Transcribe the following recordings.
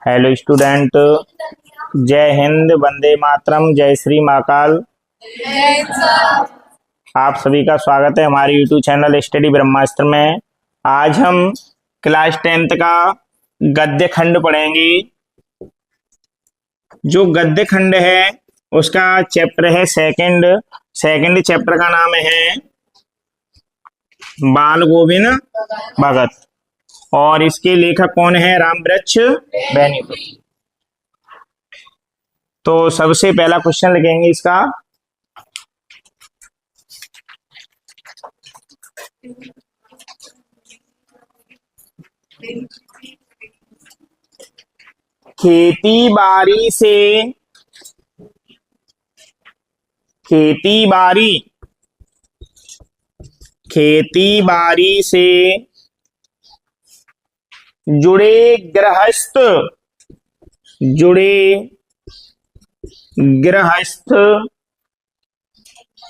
Hello student, जय हिंद, वंदे मातरम, जय श्री महाकाल। आप सभी का स्वागत है हमारे यूट्यूब चैनल स्टडी ब्रह्मास्त्र में। आज हम क्लास 10th का गद्य खंड पढ़ेंगे। जो गद्य खंड है उसका चैप्टर है सेकंड चैप्टर का नाम है बाल गोविंद भगत और इसके लेखक कौन है? रामवृक्ष बेनीपति। तो सबसे पहला क्वेश्चन लिखेंगे इसका। खेती बाड़ी से जुड़े गृहस्थ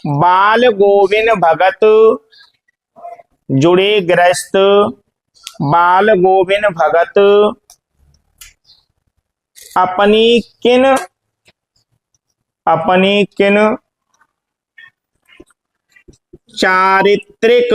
बाल गोविंद भगत अपनी किन चारित्रिक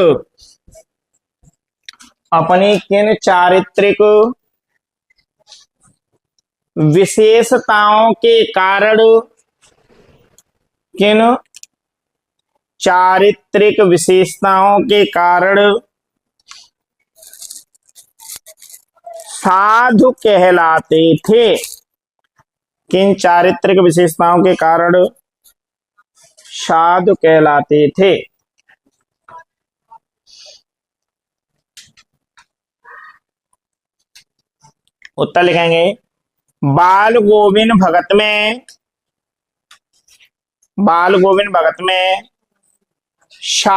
विशेषताओं के कारण साधु कहलाते थे। किन चारित्रिक विशेषताओं के कारण साधु कहलाते थे? उत्तर लिखेंगे। बाल गोविंद भगत में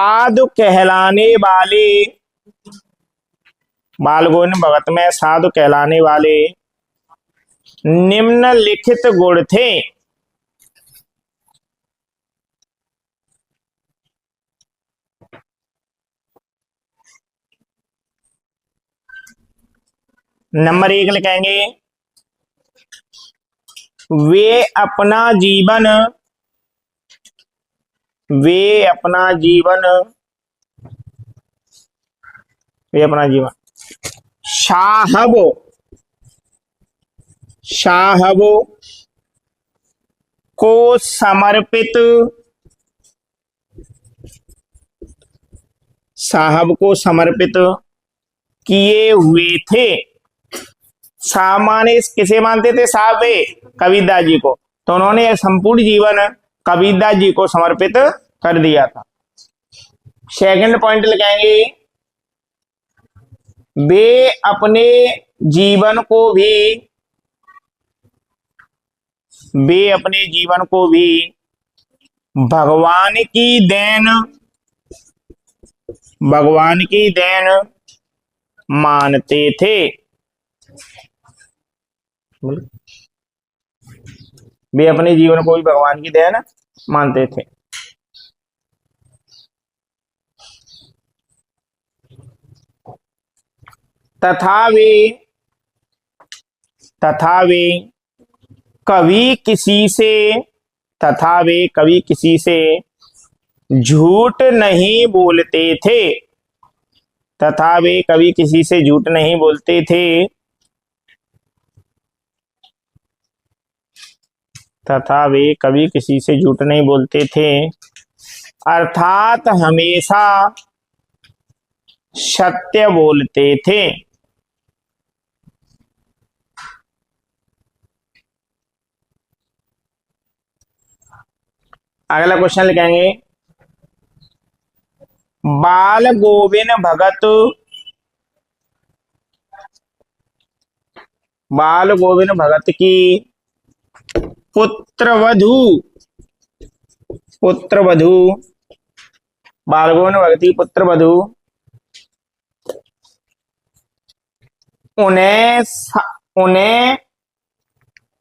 साधु कहलाने वाले निम्नलिखित गुण थे। नंबर 1 लिखेंगे, वे अपना जीवन साहब को समर्पित किए हुए थे। सामान्य किसे मानते थे? साहब कबीरदास जी को। तो उन्होंने संपूर्ण जीवन कबीरदास जी को समर्पित कर दिया था। सेकंड पॉइंट लिखेंगे, वे अपने जीवन को भी भगवान की देन मानते थे। वे अपने जीवन को भी भगवान की देन मानते थे। तथा वे कभी किसी से झूठ नहीं बोलते थे। अर्थात हमेशा सत्य बोलते थे। अगला क्वेश्चन लिखेंगे, बाल गोविंद भगत की पुत्रवधू बाल गोविंद भगत की पुत्रवधू उन्हें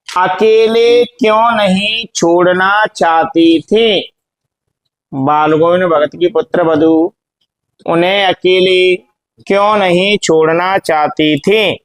अकेले क्यों नहीं छोड़ना चाहती थी? बाल गोविंद भगत की पुत्रवधू उन्हें अकेले क्यों नहीं छोड़ना चाहती थी?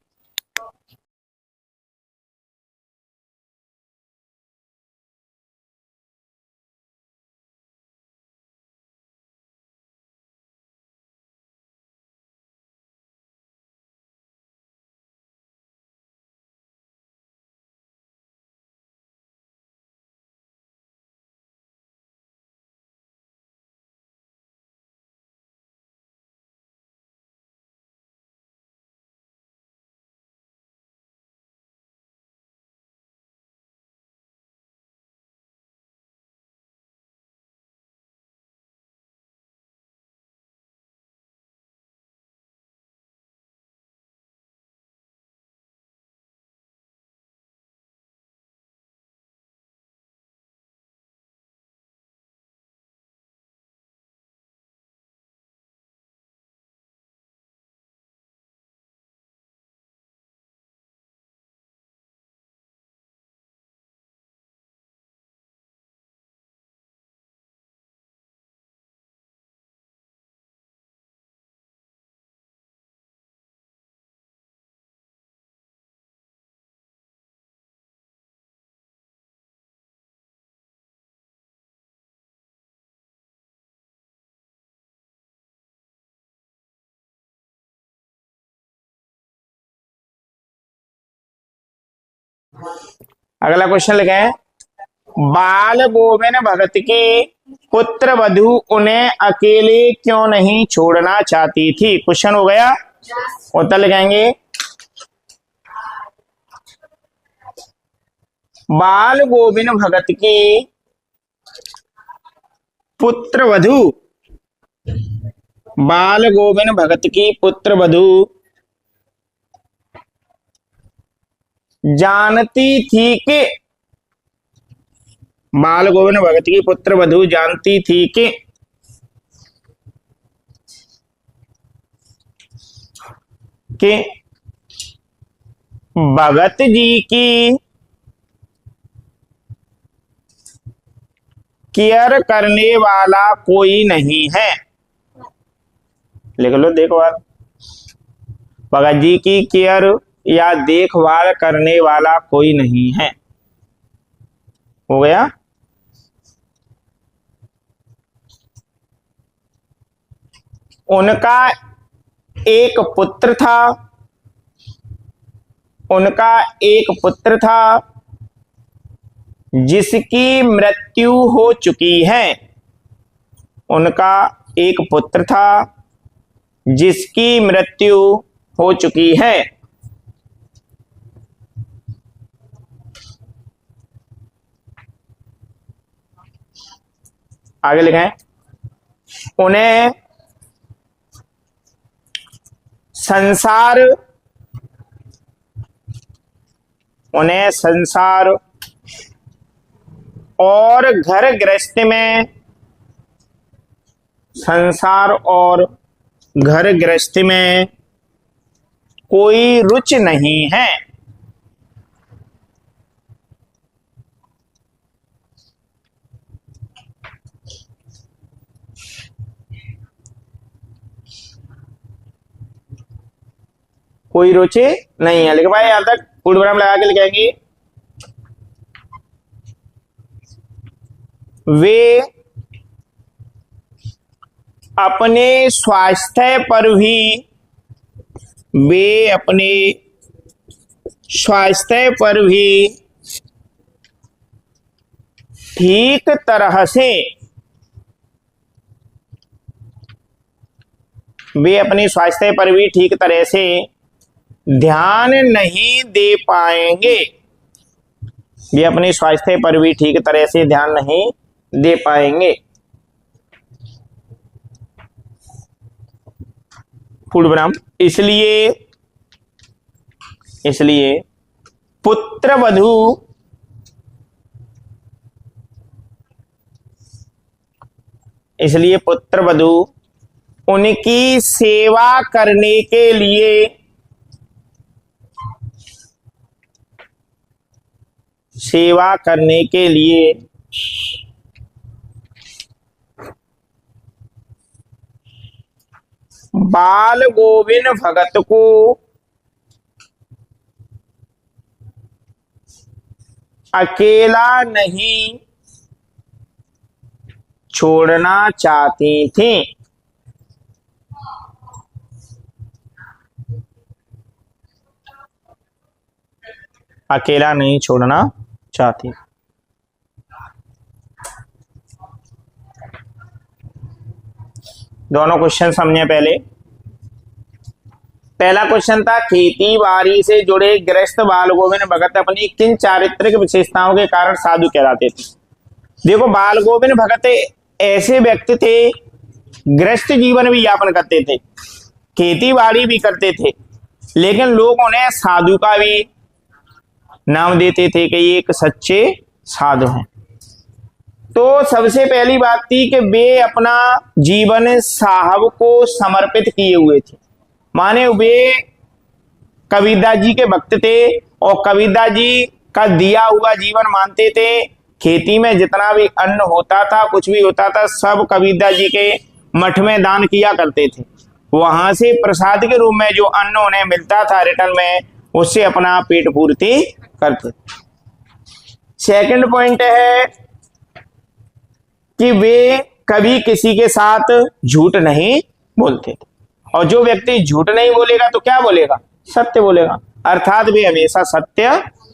अगला क्वेश्चन लिखे हैं, बाल गोविंद भगत की पुत्र वधू उन्हें अकेले क्यों नहीं छोड़ना चाहती थी। क्वेश्चन हो गया, उत्तर लिखेंगे, बाल गोविंद भगत की पुत्र वधू, बाल गोविंद भगत की पुत्र वधू जानती थी कि, बाल गोविंद भगत की पुत्र वधू जानती थी कि भगत जी की केयर करने वाला कोई नहीं है। लिख लो, देखो आप, भगत जी की केयर या देखभाल करने वाला कोई नहीं है। हो गया। उनका एक पुत्र था, उनका एक पुत्र था जिसकी मृत्यु हो चुकी है। उनका एक पुत्र था जिसकी मृत्यु हो चुकी है। आगे लिखें, उन्हें संसार और घर गृहस्थ में, संसार और घर गृहस्थ में कोई रुचि नहीं है। कोई रुचि नहीं है। लिख पाए यहां तक? पूर्ण विराम लगा के लिखेंगे, वे अपने स्वास्थ्य पर भी, वे अपने स्वास्थ्य पर भी ठीक तरह से, वे अपने स्वास्थ्य पर भी ठीक तरह से ध्यान नहीं दे पाएंगे। वे अपने स्वास्थ्य पर भी ठीक तरह से ध्यान नहीं दे पाएंगे। पूर्ण विराम, इसलिए पुत्रवधू उनकी सेवा करने के लिए, सेवा करने के लिए बाल गोविंद भगत को अकेला नहीं छोड़ना चाहती थी। अकेला नहीं छोड़ना चाहती। दोनों क्वेश्चन समझे। पहला क्वेश्चन था, खेती बाड़ी से जुड़े गृहस्थ बाल गोविंद भगत अपनी किन चारित्रिक विशेषताओं के कारण साधु कहलाते थे। देखो, बाल गोविंद भगत ऐसे व्यक्ति थे, गृहस्थ जीवन भी यापन करते थे, खेती बाड़ी भी करते थे, लेकिन लोग उन्हें साधु का भी नाम देते थे कि ये एक सच्चे साधु हैं। तो सबसे पहली बात थी कि वे अपना जीवन साहब को समर्पित किए हुए थे, माने वे कबीरदास जी के भक्त थे और कबीरदास जी का दिया हुआ जीवन मानते थे। खेती में जितना भी अन्न होता था, कुछ भी होता था, सब कबीरदास जी के मठ में दान किया करते थे। वहां से प्रसाद के रूप में जो अन्न उन्हें मिलता था रिटर्न में, उससे अपना पेट पूर्ति करते। सेकंड पॉइंट है कि वे कभी किसी के साथ झूठ नहीं बोलते थे, और जो व्यक्ति झूठ नहीं बोलेगा तो क्या बोलेगा? सत्य बोलेगा, अर्थात वे हमेशा सत्य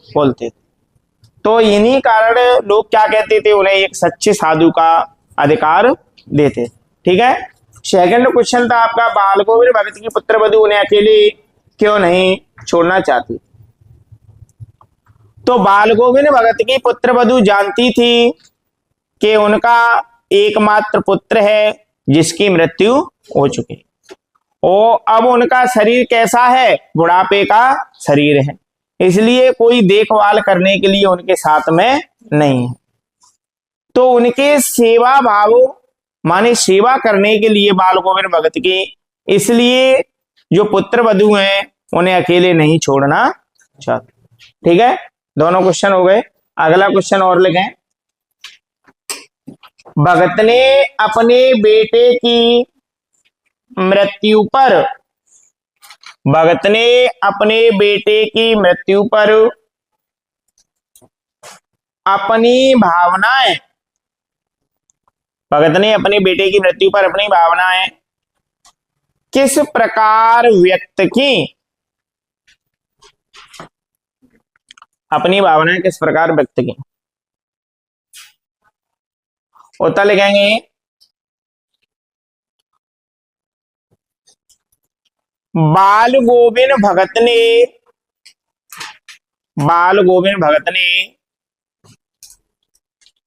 बोलते थे। तो इन्हीं कारण लोग क्या कहते थे, उन्हें एक सच्चे साधु का अधिकार देते। ठीक है। सेकंड क्वेश्चन था आपका, बाल गोविंद भगत की पुत्र वधु उन्हें अकेले क्यों नहीं छोड़ना चाहती। तो बाल गोविंद भगत की पुत्र वधु जानती थी कि उनका एकमात्र पुत्र है जिसकी मृत्यु हो चुकी, और अब उनका शरीर कैसा है, बुढ़ापे का शरीर है, इसलिए कोई देखभाल करने के लिए उनके साथ में नहीं है। तो उनके सेवा भाव माने सेवा करने के लिए बाल गोविंद भगत की, इसलिए जो पुत्र वधु हैं उन्हें अकेले नहीं छोड़ना चाहते। ठीक है, दोनों क्वेश्चन हो गए। अगला क्वेश्चन और लिखें, भगत ने अपने बेटे की मृत्यु पर, भगत ने अपने बेटे की मृत्यु पर अपनी भावनाएं, भगत ने अपने बेटे की मृत्यु पर अपनी भावनाएं किस प्रकार व्यक्त की, अपनी भावनाएं किस प्रकार व्यक्त की। उत्तर लिखेंगे, बाल गोविंद भगत ने, बाल गोविंद भगत ने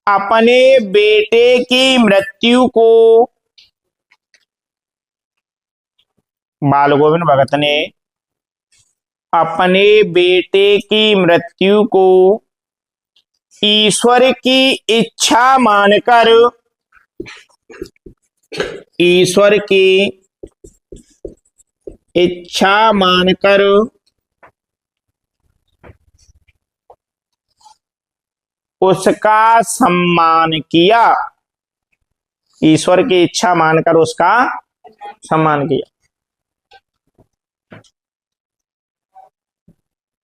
अपने बेटे की मृत्यु को, बाल गोविंद भगत ने अपने बेटे की मृत्यु को ईश्वर की इच्छा मानकर, ईश्वर की इच्छा मानकर उसका सम्मान किया, ईश्वर की इच्छा मानकर उसका सम्मान किया।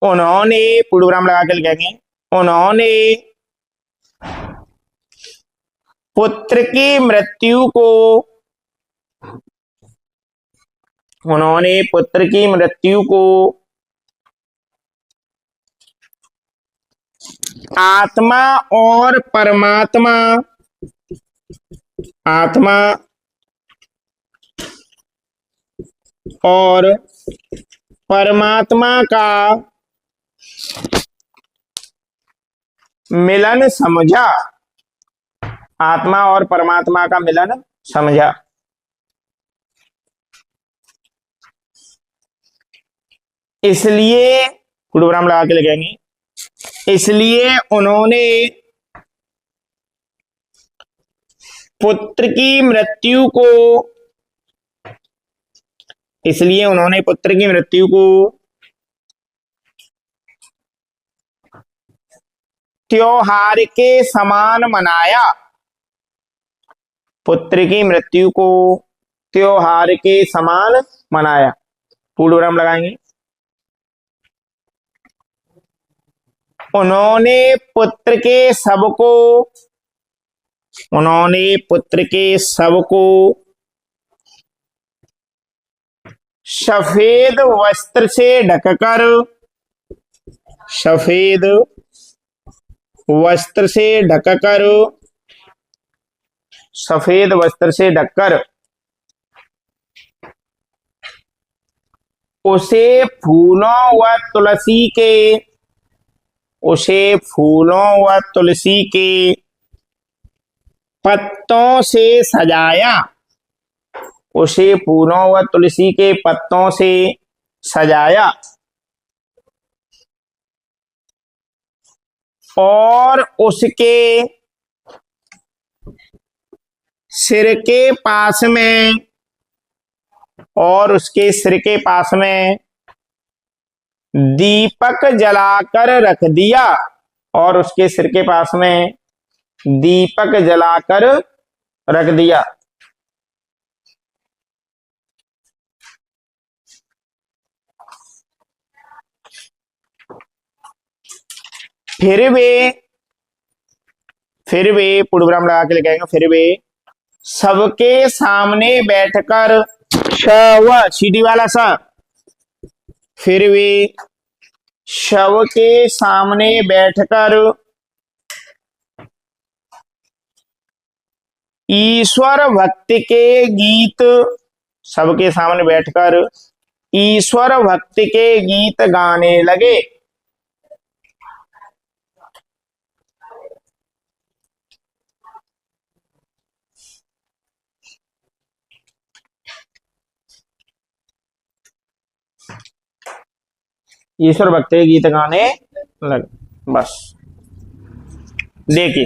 उन्होंने, पूर्वविराम लगा के लिखेंगे, उन्होंने पुत्र की मृत्यु को, उन्होंने पुत्र की मृत्यु को आत्मा और परमात्मा, आत्मा और परमात्मा का मिलन समझा, आत्मा और परमात्मा का मिलन समझा। इसलिए पूर्वविराम लगा के लिखेंगे, इसलिए उन्होंने पुत्र की मृत्यु को, इसलिए उन्होंने पुत्र की मृत्यु को त्योहार के समान मनाया, पुत्र की मृत्यु को त्योहार के समान मनाया। पूर्वविराम लगाएंगे, उन्होंने पुत्र के शव को, उन्होंने पुत्र के शव को सफेद वस्त्र से ढककर, सफेद वस्त्र से ढककर, सफेद वस्त्र से ढककर उसे फूलों व तुलसी के, उसे फूलों व तुलसी के पत्तों से सजाया, उसे फूलों व तुलसी के पत्तों से सजाया और उसके सिर के पास में, और उसके सिर के पास में दीपक जलाकर रख दिया, और उसके सिर के पास में दीपक जलाकर रख दिया। फिर वे पूर्वविराम लगा के लिखेंगे, फिर वे सबके सामने बैठकर, शव सीढ़ी वाला सा, फिर वे शव के सामने बैठकर ईश्वर भक्ति के गीत, सबके सामने बैठकर ईश्वर भक्ति के गीत गाने लगे। ईश्वर भक्ति के गीत गाने लगे। बस देखिए,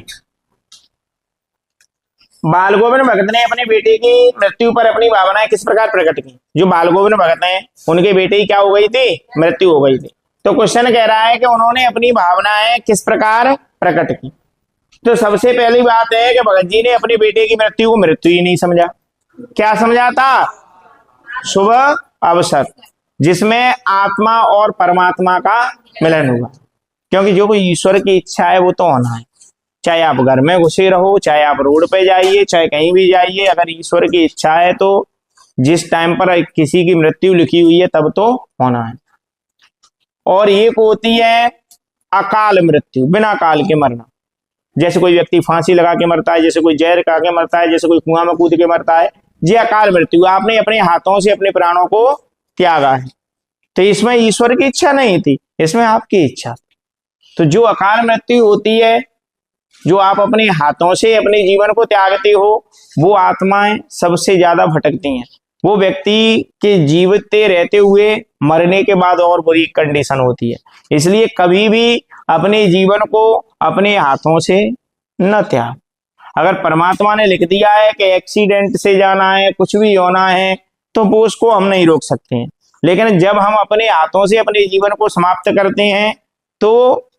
बाल गोविंद भगत ने अपने बेटे की मृत्यु पर अपनी भावनाएं किस प्रकार प्रकट की। जो बाल गोविंद भगत हैं उनके बेटे की क्या हो गई थी, मृत्यु हो गई थी। तो क्वेश्चन कह रहा है कि उन्होंने अपनी भावनाएं किस प्रकार प्रकट की। तो सबसे पहली बात है कि भगत जी ने अपने बेटे की मृत्यु को मृत्यु ही नहीं समझा। क्या समझा था, शुभ अवसर जिसमें आत्मा और परमात्मा का मिलन होगा। क्योंकि जो कोई ईश्वर की इच्छा है वो तो होना है। चाहे आप घर में घुसे रहो, चाहे आप रोड पे जाइए, चाहे कहीं भी जाइए, अगर ईश्वर की इच्छा है तो जिस टाइम पर किसी की मृत्यु लिखी हुई है तब तो होना है। और एक होती है अकाल मृत्यु, बिना काल के मरना। जैसे कोई व्यक्ति फांसी लगा के मरता है, जैसे कोई जहर खा के मरता है, जैसे कोई कुआं में कूद के मरता है, ये अकाल मृत्यु। आपने अपने हाथों से अपने प्राणों को त्यागा है। तो इसमें ईश्वर की इच्छा नहीं थी, इसमें आपकी इच्छा। तो जो अकाल मृत्यु होती है, जो आप अपने हाथों से अपने जीवन को त्यागते हो, वो आत्माएं सबसे ज्यादा भटकती हैं। वो व्यक्ति के जीवते रहते हुए मरने के बाद और बुरी कंडीशन होती है। इसलिए कभी भी अपने जीवन को अपने हाथों से न त्याग। अगर परमात्मा ने लिख दिया है कि एक्सीडेंट से जाना है, कुछ भी होना है, तो वो उसको हम नहीं रोक सकते हैं। लेकिन जब हम अपने हाथों से अपने जीवन को समाप्त करते हैं तो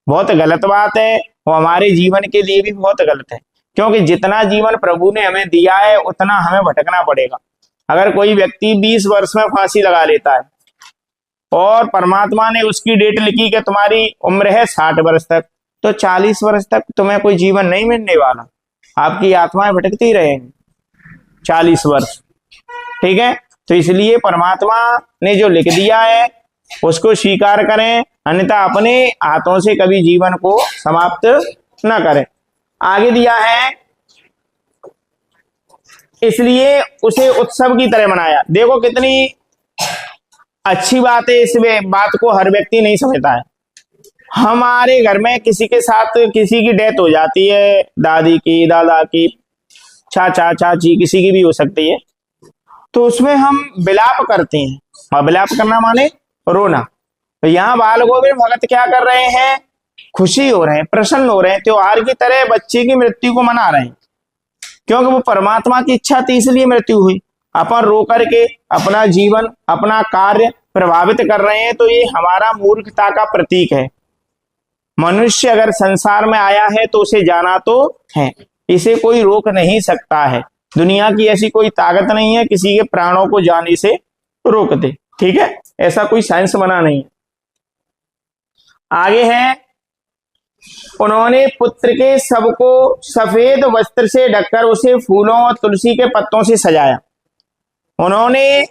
बहुत गलत बात है, वो हमारे जीवन के लिए भी बहुत गलत है। क्योंकि जितना जीवन प्रभु ने हमें दिया है उतना हमें भटकना पड़ेगा। अगर कोई व्यक्ति 20 वर्ष में फांसी लगा लेता है और परमात्मा ने उसकी डेट लिखी कि तुम्हारी उम्र है 60 वर्ष तक, तो 40 वर्ष तक तुम्हें कोई जीवन नहीं मिलने वाला। आपकी आत्माएं भटकती रहेंगी 40 वर्ष। ठीक है, तो इसलिए परमात्मा ने जो लिख दिया है उसको स्वीकार करें, अन्यथा अपने हाथों से कभी जीवन को समाप्त न करें। आगे दिया है, इसलिए उसे उत्सव की तरह मनाया। देखो कितनी अच्छी बात है, इस बात को हर व्यक्ति नहीं समझता है। हमारे घर में किसी के साथ किसी की डेथ हो जाती है, दादी की, दादा की, चाचा चाची, किसी की भी हो सकती है, तो उसमें हम विलाप करते हैं। और विलाप करना माने रोना। तो यहाँ बाल गोविंद भगत क्या कर रहे हैं, खुशी हो रहे हैं, प्रसन्न हो रहे हैं, त्योहार की तरह बच्चे की मृत्यु को मना रहे हैं। क्योंकि वो परमात्मा की इच्छा थी इसलिए मृत्यु हुई। अपन रो करके अपना जीवन, अपना कार्य प्रभावित कर रहे हैं, तो ये हमारा मूर्खता का प्रतीक है। मनुष्य अगर संसार में आया है तो उसे जाना तो है, इसे कोई रोक नहीं सकता है। दुनिया की ऐसी कोई ताकत नहीं है किसी के प्राणों को जाने से रोक दे। ठीक है, ऐसा कोई साइंस बना नहीं है। आगे है, उन्होंने पुत्र के शव को सफेद वस्त्र से ढककर उसे फूलों और तुलसी के पत्तों से सजाया। उन्होंने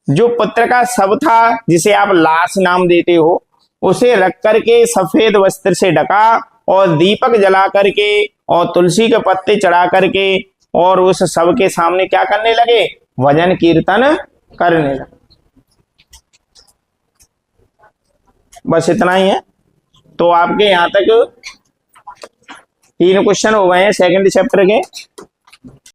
जो पुत्र का शव था, जिसे आप लाश नाम देते हो, उसे रख करके सफेद वस्त्र से ढका और दीपक जला करके और तुलसी के पत्ते चढ़ा करके और उस शव के सामने क्या करने लगे, भजन कीर्तन करने लगे। बस इतना ही है। तो आपके यहां तक 3 क्वेश्चन हो गए हैं सेकंड चैप्टर के।